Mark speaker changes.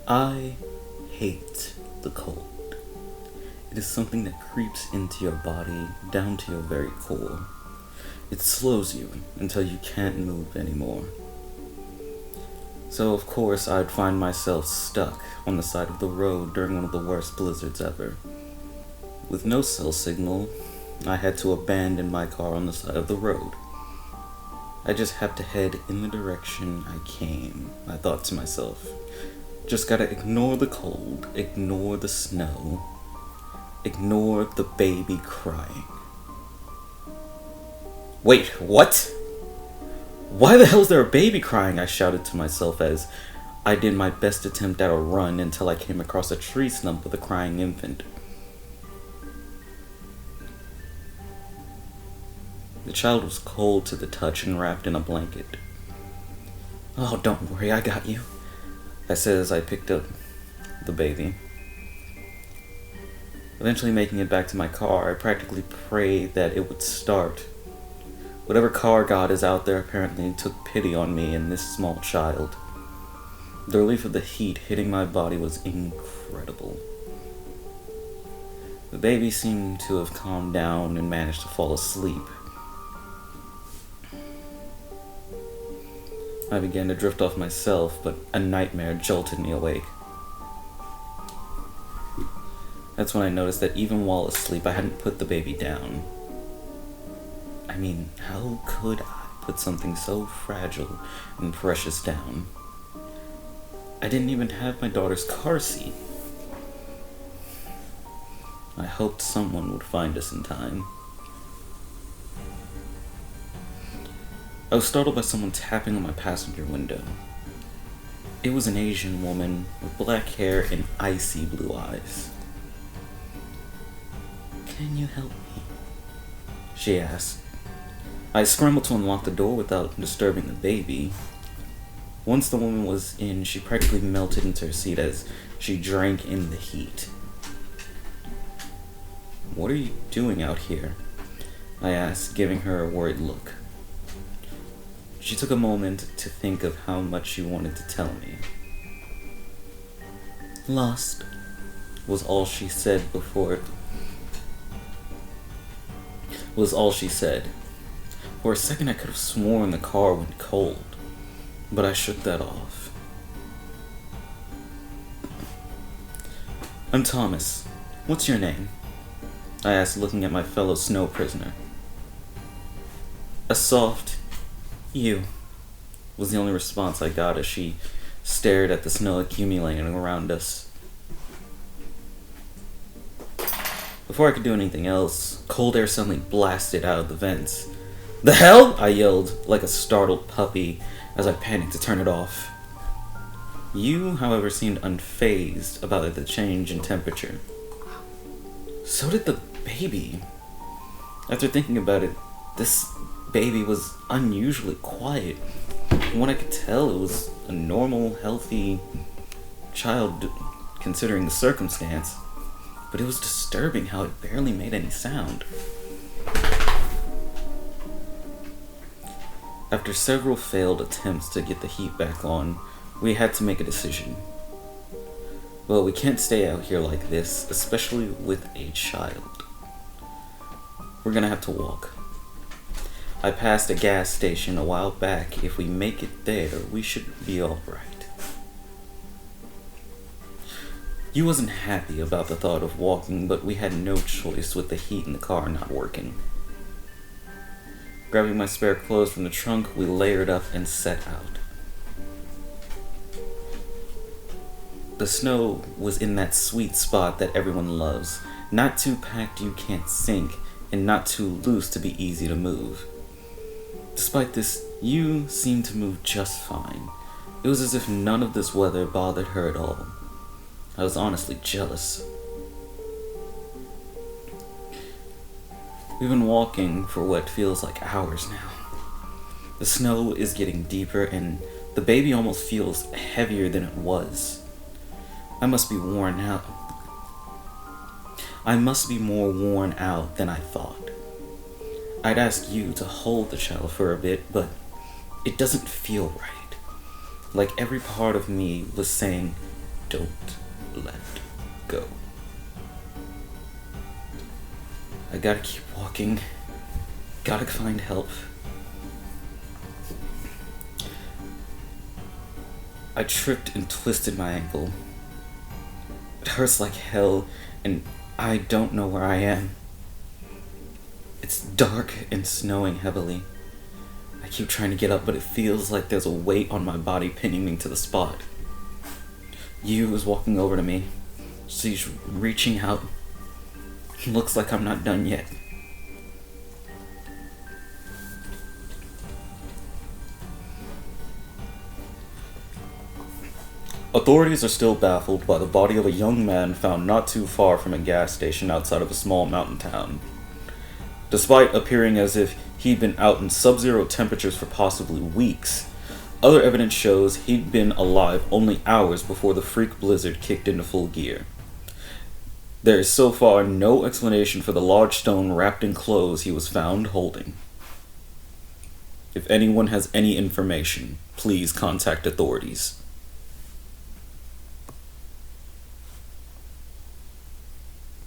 Speaker 1: I hate the cold. It is something that creeps into your body down to your very core. It slows you until you can't move anymore. So of course I'd find myself stuck on the side of the road during one of the worst blizzards ever. With no cell signal, I had to abandon my car on the side of the road. I just have to head in the direction I came, I thought to myself. Just gotta ignore the cold, ignore the snow, ignore the baby crying. Wait, what? Why the hell is there a baby crying? I shouted to myself as I did my best attempt at a run until I came across a tree stump with a crying infant. The child was cold to the touch and wrapped in a blanket. "Oh, don't worry, I got you," I said as I picked up the baby. Eventually making it back to my car, I practically prayed that it would start. Whatever car god is out there apparently took pity on me and this small child. The relief of the heat hitting my body was incredible. The baby seemed to have calmed down and managed to fall asleep. I began to drift off myself, but a nightmare jolted me awake. That's when I noticed that even while asleep, I hadn't put the baby down. I mean, how could I put something so fragile and precious down? I didn't even have my daughter's car seat. I hoped someone would find us in time. I was startled by someone tapping on my passenger window. It was an Asian woman with black hair and icy blue eyes. "Can you help me?" she asked. I scrambled to unlock the door without disturbing the baby. Once the woman was in, she practically melted into her seat as she drank in the heat. "What are you doing out here?" I asked, giving her a worried look. She took a moment to think of how much she wanted to tell me. "Lost," was all she said. For a second I could have sworn the car went cold, but I shook that off. "I'm Thomas. What's your name?" I asked, looking at my fellow snow prisoner. A soft "you" was the only response I got as she stared at the snow accumulating around us. Before I could do anything else, cold air suddenly blasted out of the vents. "The hell?" I yelled like a startled puppy as I panicked to turn it off. You, however, seemed unfazed about the change in temperature. So did the baby. After thinking about it, this baby was unusually quiet. From what I could tell, it was a normal, healthy child considering the circumstance, but it was disturbing how it barely made any sound. After several failed attempts to get the heat back on, we had to make a decision. Well, we can't stay out here like this, especially with a child. We're gonna have to walk. I passed a gas station a while back. If we make it there, we should be alright. You wasn't happy about the thought of walking, but we had no choice with the heat in the car not working. Grabbing my spare clothes from the trunk, we layered up and set out. The snow was in that sweet spot that everyone loves. Not too packed you can't sink, and not too loose to be easy to move. Despite this, you seemed to move just fine. It was as if none of this weather bothered her at all. I was honestly jealous. We've been walking for what feels like hours now. The snow is getting deeper and the baby almost feels heavier than it was. I must be worn out. I must be more worn out than I thought. I'd ask you to hold the child for a bit, but it doesn't feel right. Like every part of me was saying, Don't let go. I gotta keep walking. Gotta find help. I tripped and twisted my ankle. It hurts like hell, and I don't know where I am. It's dark and snowing heavily. I keep trying to get up, but it feels like there's a weight on my body pinning me to the spot. Yu is walking over to me. She's reaching out. Looks like I'm not done yet. Authorities are still baffled by the body of a young man found not too far from a gas station outside of a small mountain town. Despite appearing as if he'd been out in sub-zero temperatures for possibly weeks, other evidence shows he'd been alive only hours before the freak blizzard kicked into full gear. There is so far no explanation for the large stone wrapped in clothes he was found holding. If anyone has any information, please contact authorities.